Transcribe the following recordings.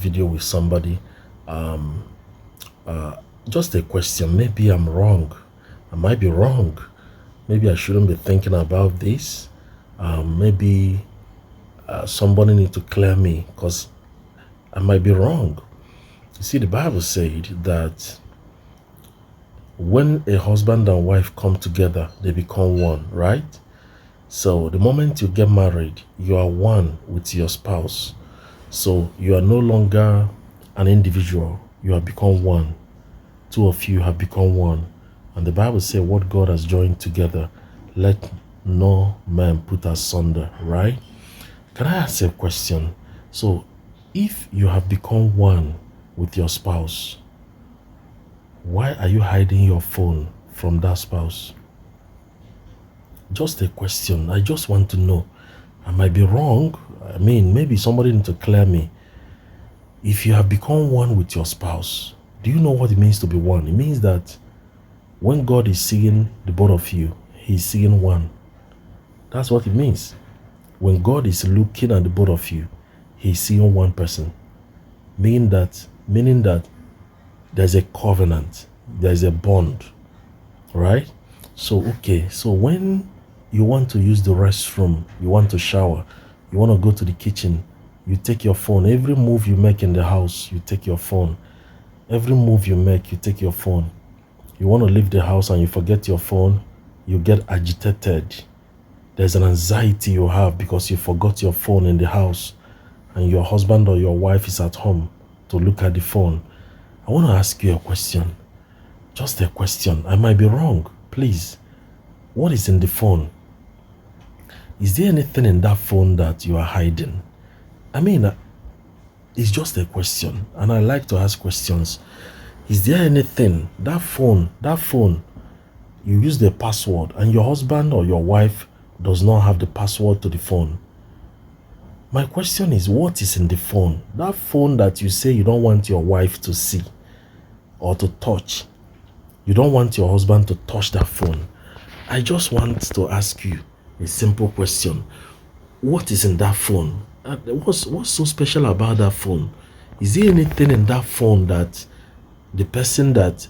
video with somebody. Just a question. Maybe I'm wrong. I might be wrong. Maybe I shouldn't be thinking about this. Maybe somebody need to clear me because I might be wrong. You see, the Bible said that when a husband and wife come together, they become one, right? So the moment you get married, you are one with your spouse. So you are no longer an individual. You have become one. Two of you have become one. And the Bible says what God has joined together, let no man put asunder, right? Can I ask a question? So if you have become one with your spouse, why are you hiding your phone from that spouse? Just a question. I just want to know. I might be wrong. I mean, maybe somebody need to clear me. If you have become one with your spouse, do you know what it means to be one? It means that when God is seeing the both of you, he's seeing one. That's what it means. When God is looking at the both of you, he's seeing one person. Meaning that there's a covenant, there's a bond, right? So, okay, so when you want to use the restroom, you want to shower, you want to go to the kitchen, you take your phone. Every move you make in the house, you take your phone. Every move you make, you take your phone. You want to leave the house and you forget your phone, you get agitated. There's an anxiety you have because you forgot your phone in the house and your husband or your wife is at home to look at the phone. I want to ask you a question. Just a question. I might be wrong. Please. What is in the phone? Is there anything in that phone that you are hiding? I mean, it's just a question. And I like to ask questions. Is there anything, that phone, you use the password and your husband or your wife does not have the password to the phone? My question is, what is in the phone? That phone that you say you don't want your wife to see or to touch. You don't want your husband to touch that phone. I just want to ask you a simple question. What is in that phone? What's so special about that phone? Is there anything in that phone that the person that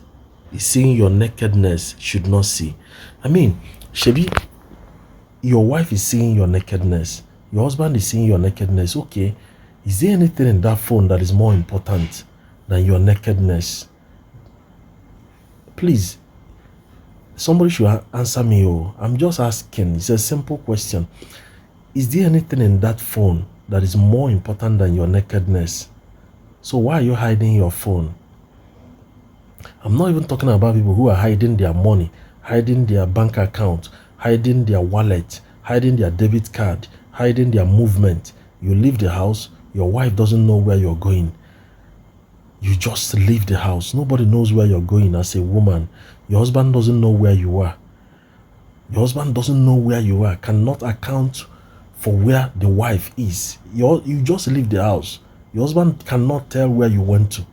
is seeing your nakedness should not see? I mean, Shebi, your wife is seeing your nakedness. Your husband is seeing your nakedness. Okay, is there anything in that phone that is more important than your nakedness? Please, somebody should answer me. Oh, I'm just asking. It's a simple question. Is there anything in that phone that is more important than your nakedness? So why are you hiding your phone? I'm not even talking about people who are hiding their money, hiding their bank account, hiding their wallet, hiding their debit card, hiding their movement. You leave the house, your wife doesn't know where you're going. You just leave the house. Nobody knows where you're going as a woman. Your husband doesn't know where you are. Your husband doesn't know where you are, cannot account for where the wife is. You just leave the house. Your husband cannot tell where you went to.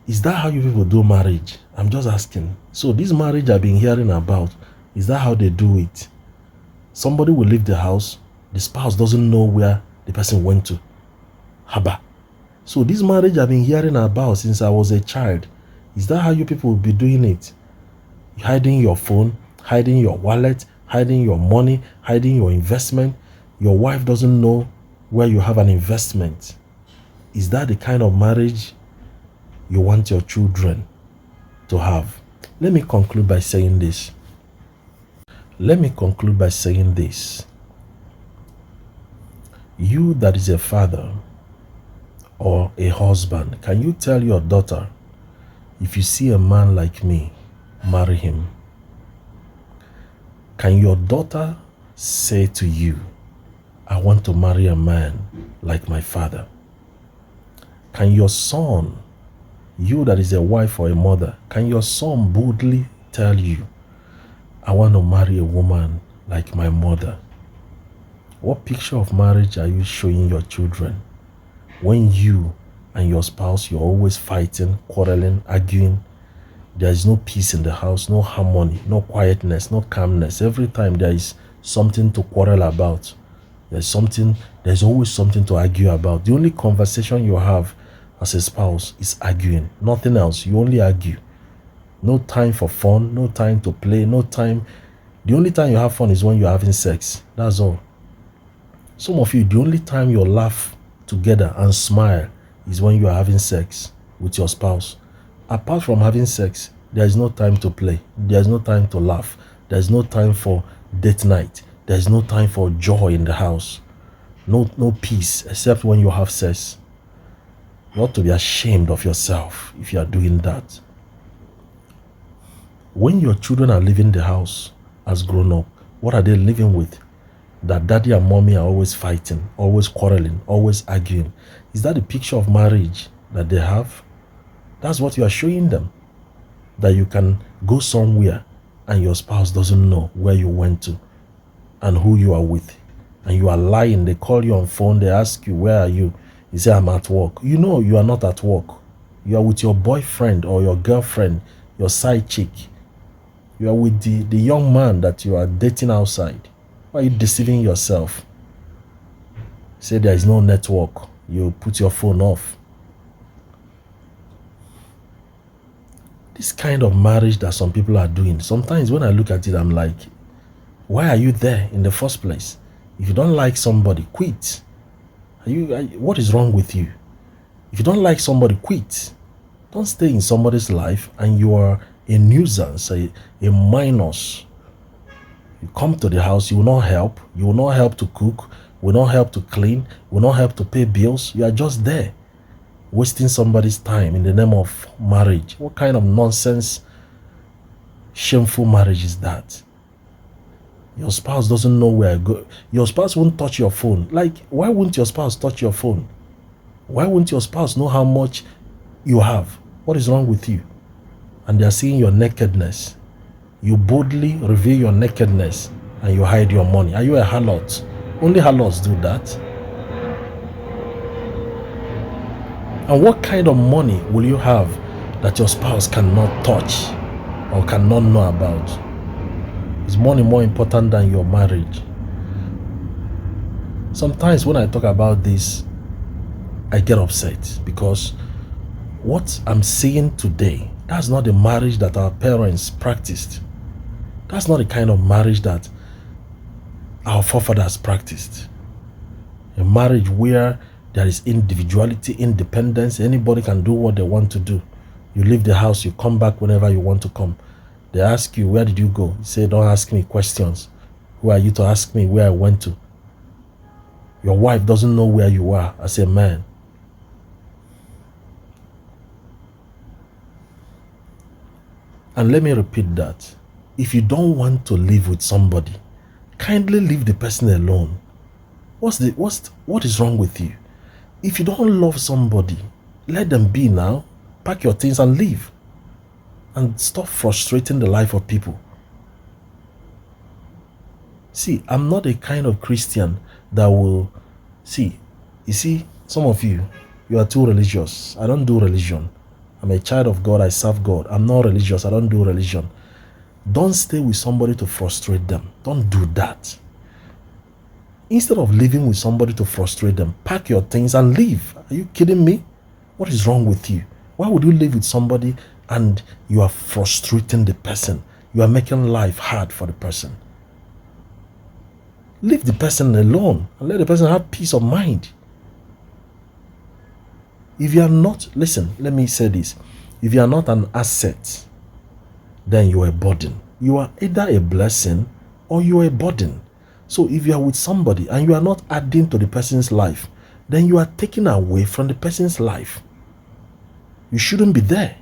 Is that how you people do marriage? I'm just asking. So this marriage I've been hearing about, is that how they do it? Somebody will leave the house, the spouse doesn't know where the person went to. Haba. So this marriage I've been hearing about since I was a child, is that how you people will be doing it? Hiding your phone, hiding your wallet, hiding your money, hiding your investment. Your wife doesn't know where you have an investment. Is that the kind of marriage you want your children to have? Let me conclude by saying this. You that is a father or a husband, can you tell your daughter, if you see a man like me, marry him? Can your daughter say to you, I want to marry a man like my father? Can your son, you that is a wife or a mother, can your son boldly tell you, I want to marry a woman like my mother? What picture of marriage are you showing your children when you and your spouse, you're always fighting, quarreling, arguing? There is no peace in the house, no harmony, no quietness, no calmness. Every time there is something to quarrel about. There's always something to argue about. The only conversation you have as a spouse is arguing, nothing else. You only argue. No time for fun, no time to play, no time. The only time you have fun is when you're having sex. That's all. Some of you, the only time you laugh together and smile is when you are having sex with your spouse. Apart from having sex, there is no time to play. There is no time to laugh. There is no time for date night. There is no time for joy in the house. No peace except when you have sex. You ought to be ashamed of yourself if you are doing that. When your children are leaving the house as grown up, what are they living with? That daddy and mommy are always fighting, always quarreling, always arguing. Is that the picture of marriage that they have? That's what you are showing them. That you can go somewhere and your spouse doesn't know where you went to and who you are with. And you are lying. They call you on phone. They ask you, where are you? You say, I'm at work. You know you are not at work. You are with your boyfriend or your girlfriend, your side chick. You are with the young man that you are dating outside. Why are you deceiving yourself? Say there is no network. You put your phone off. This kind of marriage that some people are doing, sometimes when I look at it, I'm like, why are you there in the first place? If you don't like somebody, quit. What is wrong with you? If you don't like somebody, quit. Don't stay in somebody's life and you are a nuisance, a minus. You come to the house, you will not help. You will not help to cook, will not help to clean, will not help to pay bills. You are just there, wasting somebody's time in the name of marriage. What kind of nonsense, shameful marriage is that? Your spouse doesn't know where I go. Your spouse won't touch your phone. Like, why wouldn't your spouse touch your phone? Why wouldn't your spouse know how much you have? What is wrong with you? And they are seeing your nakedness. You boldly reveal your nakedness and you hide your money. Are you a harlot? Only harlots do that. And what kind of money will you have that your spouse cannot touch or cannot know about? Is money more important than your marriage? Sometimes when I talk about this, I get upset because what I'm seeing today, that's not the marriage that our parents practiced. That's not the kind of marriage that our forefathers practiced. A marriage where there is individuality, independence. Anybody can do what they want to do. You leave the house, you come back whenever you want to come. They ask you, where did you go? You say, don't ask me questions. Who are you to ask me where I went to? Your wife doesn't know where you are as a man. And let me repeat that. If you don't want to live with somebody, kindly leave the person alone. What is wrong with you? If you don't love somebody, let them be now. Pack your things and leave. And stop frustrating the life of people. See, I'm not a kind of Christian that will... See, you see, some of you are too religious. I don't do religion. I'm a child of God. I serve God. I'm not religious. I don't do religion. Don't stay with somebody to frustrate them. Don't do that. Instead of living with somebody to frustrate them, pack your things and leave. Are you kidding me? What is wrong with you? Why would you live with somebody and you are frustrating the person? You are making life hard for the person. Leave the person alone and let the person have peace of mind. If you are not, listen, let me say this. If you are not an asset, then you are a burden. You are either a blessing or you are a burden. So if you are with somebody and you are not adding to the person's life, then you are taking away from the person's life. You shouldn't be there.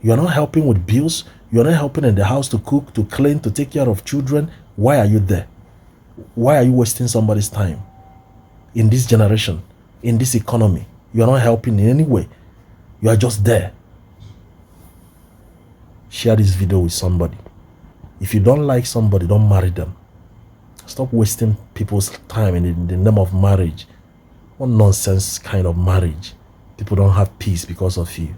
You are not helping with bills. You are not helping in the house to cook, to clean, to take care of children. Why are you there? Why are you wasting somebody's time? In this generation, in this economy, you are not helping in any way. You are just there. Share this video with somebody. If you don't like somebody, don't marry them. Stop wasting people's time in the name of marriage. What nonsense kind of marriage. People don't have peace because of you.